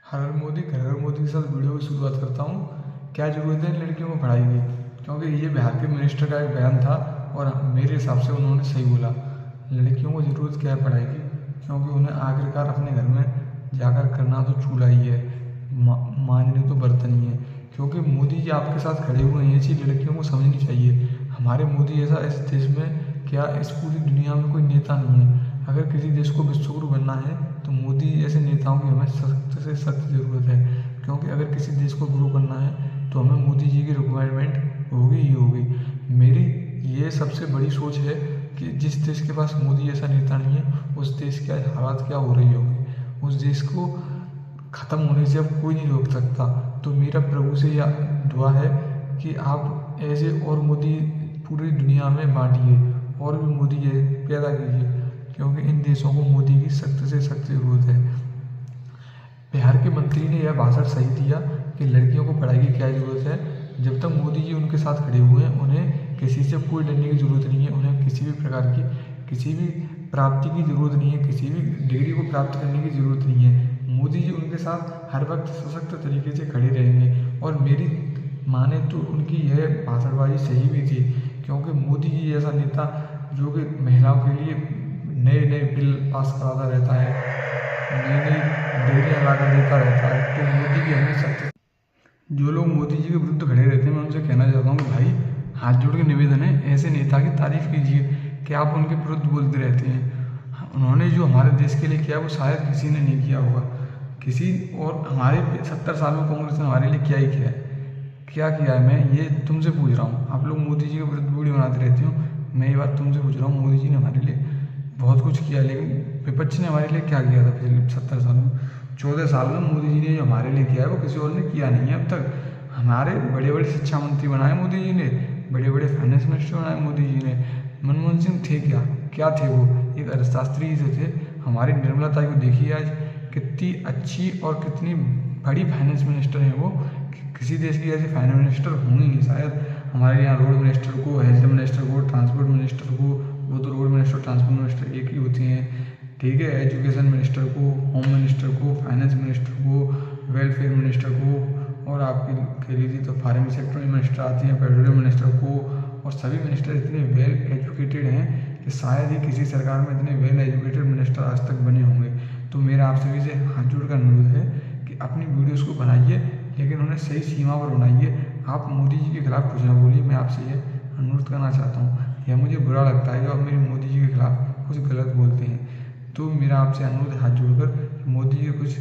हर हर मोदी घर घर मोदी के साथ वीडियो की शुरुआत करता हूँ। क्या ज़रूरत है लड़कियों को पढ़ाई की? क्योंकि ये बिहार के मिनिस्टर का एक बयान था और मेरे हिसाब से उन्होंने सही बोला। लड़कियों को ज़रूरत क्या है पढ़ाई की? क्योंकि उन्हें आखिरकार अपने घर में जाकर करना तो चूल्हा ही है, मांजने तो बर्तन ही है। क्योंकि मोदी जी आपके साथ खड़े हुए हैं, ये चीज़ लड़कियों को समझनी चाहिए। हमारे मोदी ऐसा इस देश में क्या इस पूरी दुनिया में कोई नेता नहीं है। अगर किसी देश को विश्वगुरु बनना है तो मोदी ऐसे नेताओं की हमें सख्त से सख्त ज़रूरत है। क्योंकि अगर किसी देश को गुरु करना है तो हमें मोदी जी की रिक्वायरमेंट होगी ही होगी। मेरी ये सबसे बड़ी सोच है कि जिस देश के पास मोदी जैसा नेता नहीं है उस देश के हालात क्या हो रही होंगे। उस देश को ख़त्म होने से अब कोई नहीं रोक सकता। तो मेरा प्रभु से यह दुआ है कि आप ऐसे और मोदी पूरी दुनिया में बांटिए और भी मोदी पैदा कीजिए, क्योंकि इन देशों को मोदी की सख्त से सख्त ज़रूरत है। बिहार के मंत्री ने यह भाषण सही दिया कि लड़कियों को पढ़ाई की क्या ज़रूरत है। जब तक मोदी जी उनके साथ खड़े हुए हैं उन्हें किसी से कोई डरने की ज़रूरत नहीं है। उन्हें किसी भी प्रकार की किसी भी प्राप्ति की ज़रूरत नहीं है, किसी भी डिग्री को प्राप्त करने की ज़रूरत नहीं है। मोदी जी उनके साथ हर वक्त सशक्त तरीके से खड़े रहेंगे। और मेरी माने तो उनकी यह भाषणबाजी सही भी थी, क्योंकि मोदी जी जैसा नेता जो कि महिलाओं के लिए नए नए बिल पास कराता रहता है, नई नई डिग्रियाँ ला कर देता रहता है, तो मोदी की हमें सख्त। जो लोग मोदी जी के विरुद्ध खड़े रहते हैं मैं उनसे कहना चाहता हूँ कि भाई हाथ जोड़ के निवेदन है, ऐसे नेता की तारीफ कीजिए कि आप उनके विरुद्ध बोलते रहते हैं। उन्होंने जो हमारे देश के लिए किया वो शायद किसी ने नहीं किया होगा, किसी और हमारे 70 साल में कांग्रेस ने हमारे लिए क्या ही किया है, क्या किया है। मैं ये तुमसे पूछ रहा हूँ, आप लोग मोदी जी के विरुद्ध वीडियो बनाते रहते हो, मैं ये बात तुमसे पूछ रहा हूँ, मोदी जी ने हमारे लिए बहुत कुछ किया, लेकिन विपक्ष ने हमारे लिए क्या किया था पिछले 70 साल में? 14 साल में मोदी जी ने जो हमारे लिए किया है वो किसी और ने किया नहीं है अब तक। हमारे बड़े बड़े शिक्षा मंत्री बनाए मोदी जी ने, बड़े बड़े फाइनेंस मिनिस्टर बनाए मोदी जी ने। मनमोहन सिंह थे क्या? क्या थे वो? एक अर्थशास्त्री से थे। हमारी निर्मला ताई को देखिए आज कितनी अच्छी और कितनी बड़ी फाइनेंस मिनिस्टर हैं वो। किसी देश की ऐसी फाइनेंस मिनिस्टर होंगी नहीं शायद। हमारे यहाँ रोड मिनिस्टर को, हेल्थ मिनिस्टर को, ट्रांसपोर्ट मिनिस्टर को, वो तो रोड मिनिस्टर ट्रांसपोर्ट मिनिस्टर एक ही होती हैं, ठीक है। एजुकेशन मिनिस्टर को, होम मिनिस्टर को, फाइनेंस मिनिस्टर को, वेलफेयर मिनिस्टर को, और आपकी कह लीजिए तो फार्मिंग सेक्टर में मिनिस्टर आती हैं, पेट्रोलियम मिनिस्टर को। और सभी मिनिस्टर इतने वेल एजुकेटेड हैं कि शायद ही किसी सरकार में इतने वेल एजुकेटेड मिनिस्टर आज तक बने होंगे। तो मेरा आप सभी से हाथ जोड़कर अनुरोध है कि अपनी वीडियोज़ को बनाइए, लेकिन उन्हें सही सीमा पर बनाइए। आप मोदी जी के खिलाफ कुछ ना बोलिए, मैं आपसे ये अनुरोध करना चाहता हूँ। यह मुझे बुरा लगता है जब आप मेरे मोदी जी के खिलाफ कुछ गलत बोलते हैं। तो मेरा आपसे अनुरोध हाथ जोड़कर मोदी जी कुछ